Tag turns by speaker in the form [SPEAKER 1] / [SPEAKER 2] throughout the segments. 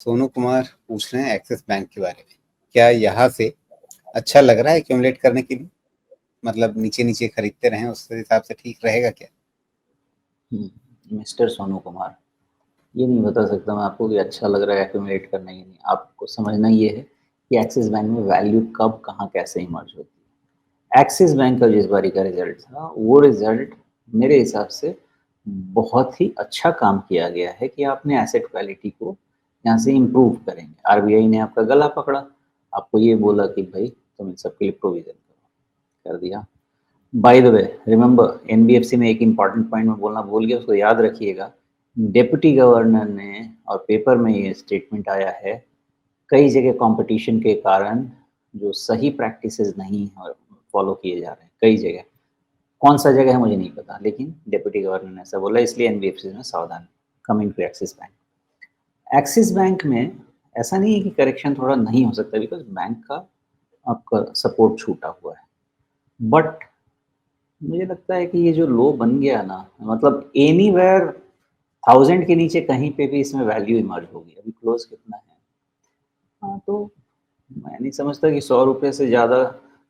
[SPEAKER 1] सोनू कुमार पूछ रहे हैं एक्सिस बैंक के बारे में। क्या यहाँ से अच्छा लग रहा है एक्यूमुलेट करने के लिए? मतलब नीचे-नीचे खरीदते रहें, उस हिसाब से ठीक रहेगा क्या?
[SPEAKER 2] मिस्टर सोनू कुमार, ये नहीं बता सकता मैं आपको कि अच्छा लग रहा है एक्यूमुलेट करना या नहीं। आपको समझना ये है कि एक्सिस बैंक में वैल्यू कब, कहाँ, कैसे इमर्ज होती है। एक्सिस बैंक का जिस बारी का रिजल्ट था, वो रिजल्ट मेरे हिसाब से बहुत ही अच्छा काम किया गया है कि आपने एसेट क्वालिटी को यहाँ से इम्प्रूव करेंगे। आरबीआई ने आपका गला पकड़ा, आपको ये बोला कि भाई तुम इन सबके लिए प्रोविज़न करो, कर दिया। By the way, remember NBFC में एक इम्पॉर्टेंट पॉइंट मैं बोलना भूल गया, उसको याद रखिएगा। डिप्टी गवर्नर ने और पेपर में ये स्टेटमेंट आया है, कई जगह कंपटीशन के कारण जो सही प्रैक्टिसेस नहीं फॉलो किए जा रहे हैं कई जगह। कौन सा जगह है मुझे नहीं पता, लेकिन डिप्टी गवर्नर ने ऐसा बोला, इसलिए एनबीएफसी में सावधान। Coming to Axis Bank, Axis Bank में ऐसा नहीं है कि करेक्शन थोड़ा नहीं हो सकता, बिकॉज बैंक का आपका सपोर्ट छूटा हुआ है। बट मुझे लगता है कि ये जो लो बन गया ना, मतलब एनीवेयर 1000 के नीचे कहीं पे भी इसमें वैल्यू इमर्ज होगी। अभी क्लोज कितना है? हाँ, तो मैं नहीं समझता कि 100 रुपये से ज़्यादा,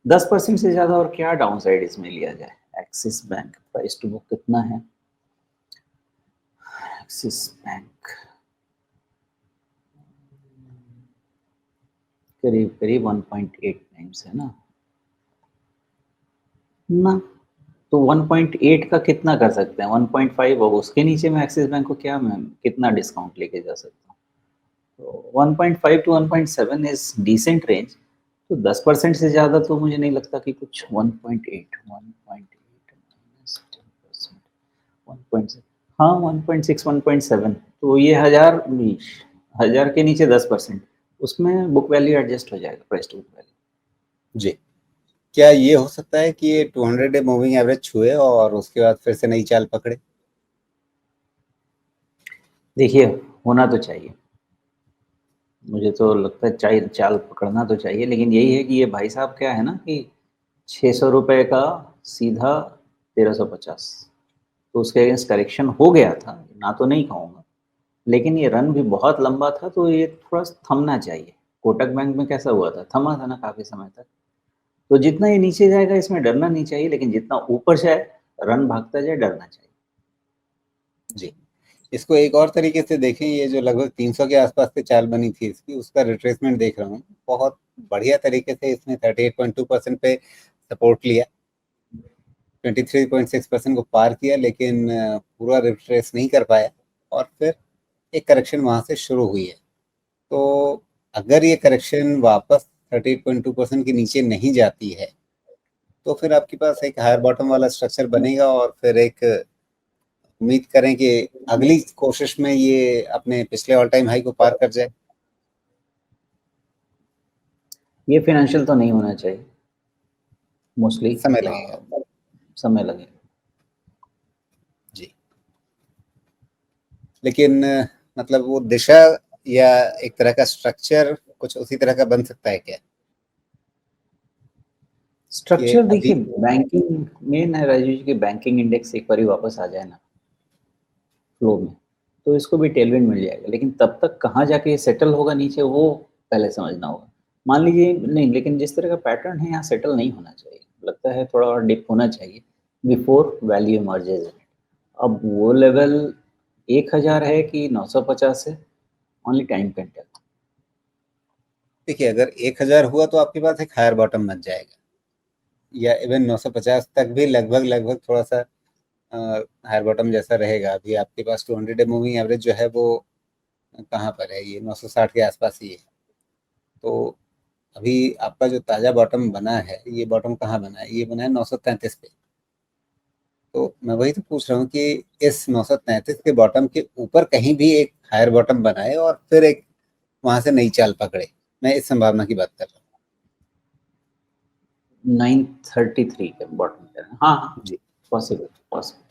[SPEAKER 2] 10% से ज़्यादा और क्या डाउन साइड इसमें लिया जाए। Axis Bank price to book कितना है? एक्सिस बैंक करीब करीब 1.8 टाइम्स है ना। ना, तो 1.8 का कितना कर सकते हैं? 1.5, और उसके नीचे में एक्सिस बैंक को क्या मैं कितना डिस्काउंट लेके जा सकता हूँ? तो 1.5 टू 1.7 इज डिसेंट रेंज। तो 10% से ज़्यादा तो मुझे नहीं लगता कि कुछ। 1.8 माइनस 10%, 1.6, हाँ 1.6 1.7, तो ये 1000 के नीचे 10%, उसमें बुक वैल्यू एडजस्ट हो जाएगा, प्राइस टू बुक वैल्यू।
[SPEAKER 1] जी। क्या ये हो सकता है कि ये 200 डे मूविंग एवरेज छुए और उसके बाद फिर से नई चाल पकड़े?
[SPEAKER 2] देखिए, होना तो चाहिए, मुझे तो लगता है चाहिए, चाल पकड़ना तो चाहिए, लेकिन यही है कि ये भाई साहब क्या है ना कि 600 रुपये का सीधा 1350, तो उसके अगेंस्ट करेक्शन हो गया था, ना तो नहीं कहूँगा, लेकिन ये रन भी बहुत लंबा था, तो ये थोड़ा थमना चाहिए। कोटक बैंक में कैसा हुआ था, थमा था ना काफ़ी समय तक। तो जितना ये नीचे जाएगा इसमें डरना नहीं चाहिए, लेकिन जितना ऊपर जाए, रन भागता जाए, डरना चाहिए।
[SPEAKER 1] जी। इसको एक और तरीके से देखें, ये जो लगभग 300 के आसपास से चाल बनी थी इसकी, उसका रिट्रेसमेंट देख रहा हूँ। बहुत बढ़िया तरीके से इसने 38.2% पे सपोर्ट लिया, 23.6% को पार किया, लेकिन पूरा रिट्रेस नहीं कर पाया और फिर एक करेक्शन वहाँ से शुरू हुई है। तो अगर ये करेक्शन वापस 38.2% के नीचे नहीं जाती है, तो फिर आपके पास एक हायर बॉटम वाला स्ट्रक्चर बनेगा और फिर एक उम्मीद करें कि अगली कोशिश में ये अपने पिछले ऑल टाइम हाई को पार कर जाए।
[SPEAKER 2] ये फाइनेंशियल तो नहीं होना चाहिए, मोस्टली
[SPEAKER 1] समय लगेगा।
[SPEAKER 2] समय लगेगा।
[SPEAKER 1] जी। लेकिन मतलब वो दिशा या एक तरह का स्ट्रक्चर कुछ उसी तरह का बन सकता है क्या? कि
[SPEAKER 2] स्ट्रक्चर देखिए,
[SPEAKER 1] अभी
[SPEAKER 2] बैंकिंग मेन है राजीव जी, की बैंकिंग इंडेक्स एक बार वापस आ जाए ना फ्लो में, तो इसको भी टेलविंड मिल जाएगा, लेकिन तब तक कहाँ जाके ये सेटल होगा नीचे, वो पहले समझना होगा। मान लीजिए नहीं, लेकिन जिस तरह का पैटर्न है यहाँ सेटल नहीं होना चाहिए, लगता है थोड़ा और डिप होना चाहिए बिफोर वैल्यू इमर्जेज। अब वो लेवल 1000 है कि 950 है, ओनली टाइम कैन टेल।
[SPEAKER 1] देखिए, अगर 1000 हुआ तो आपके पास एक हायर बॉटम बन जाएगा, या इवन 950 तक भी लगभग लगभग थोड़ा सा हायर बॉटम जैसा रहेगा। अभी आपके पास 200 डे मूविंग एवरेज जो है वो कहाँ पर है? ये 960 के आसपास ही है। तो अभी आपका जो ताज़ा बॉटम बना है, ये बॉटम कहाँ बना है? ये बना है 933 पे। तो मैं वही तो पूछ रहा हूँ कि इस 933 के बॉटम के ऊपर कहीं भी एक हायर बॉटम बनाए और फिर एक वहाँ से नई चाल पकड़े। मैं इस संभावना की बात कर रहा
[SPEAKER 2] 933 के बॉटम पे, हाँ हाँ,
[SPEAKER 1] हूँ। जी।
[SPEAKER 2] Possible possible.